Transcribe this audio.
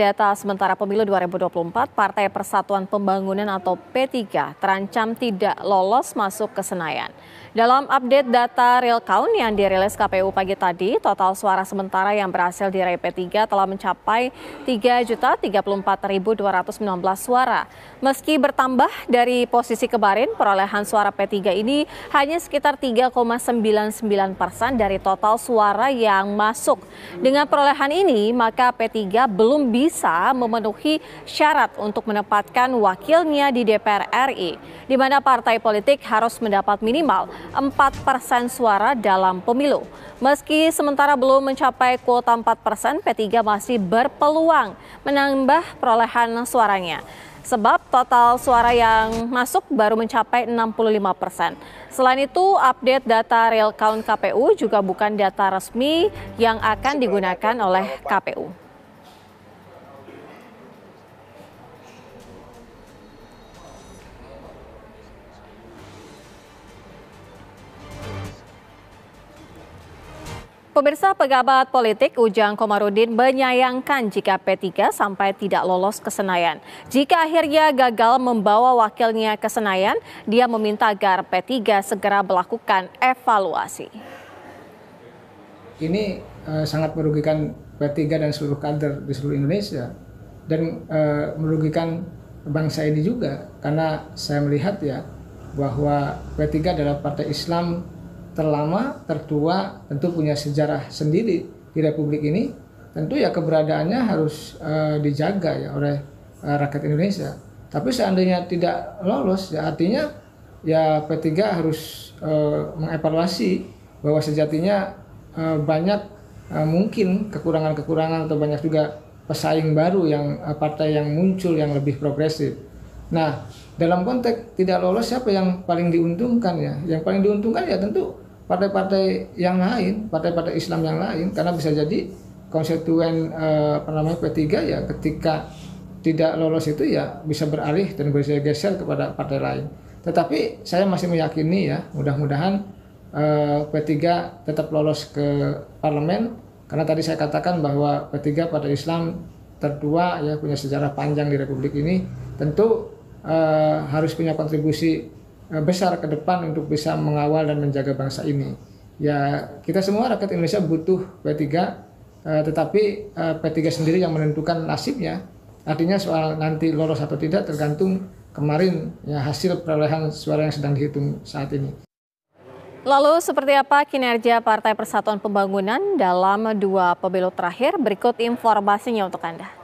data sementara pemilu 2024, Partai Persatuan Pembangunan atau P3 terancam tidak lolos masuk ke Senayan. Dalam update data real count yang dirilis KPU pagi tadi, total suara sementara yang berhasil diraih P3 telah mencapai 3.034.219 suara. Meski bertambah dari posisi kemarin, perolehan suara P3 ini hanya sekitar 3,99% dari total suara yang masuk. Dengan perolehan ini, maka P3 belum bisa memenuhi syarat untuk menempatkan wakilnya di DPR RI, di mana partai politik harus mendapat minimal 4% suara dalam pemilu. Meski sementara belum mencapai kuota 4%, P3 masih berpeluang menambah perolehan suaranya. Sebab total suara yang masuk baru mencapai 65%. Selain itu, update data real count KPU juga bukan data resmi yang akan digunakan oleh KPU. Pemirsa, pejabat politik Ujang Komarudin menyayangkan jika P3 sampai tidak lolos ke Senayan. Jika akhirnya gagal membawa wakilnya ke Senayan, dia meminta agar P3 segera melakukan evaluasi. Ini sangat merugikan P3 dan seluruh kader di seluruh Indonesia dan merugikan bangsa ini juga, karena saya melihat ya bahwa P3 adalah partai Islam terlama, tertua, tentu punya sejarah sendiri di Republik ini. Tentu ya keberadaannya harus dijaga ya oleh rakyat Indonesia. Tapi seandainya tidak lolos, ya artinya ya P3 harus mengevaluasi bahwa sejatinya banyak mungkin kekurangan-kekurangan atau banyak juga pesaing baru yang partai yang muncul yang lebih progresif. Nah, dalam konteks tidak lolos, siapa yang paling diuntungkan ya? Yang paling diuntungkan ya tentu partai-partai yang lain, partai-partai Islam yang lain, karena bisa jadi konstituen P3 ya ketika tidak lolos itu ya bisa beralih dan bergeser kepada partai lain. Tetapi saya masih meyakini ya, mudah-mudahan P3 tetap lolos ke parlemen, karena tadi saya katakan bahwa P3 partai Islam tertua ya, punya sejarah panjang di Republik ini, tentu harus punya kontribusi besar ke depan untuk bisa mengawal dan menjaga bangsa ini. Ya, kita semua rakyat Indonesia butuh P3, tetapi P3 sendiri yang menentukan nasibnya. Artinya soal nanti lolos atau tidak tergantung kemarin ya hasil perolehan suara yang sedang dihitung saat ini. Lalu seperti apa kinerja Partai Persatuan Pembangunan dalam 2 pemilu terakhir? Berikut informasinya untuk Anda.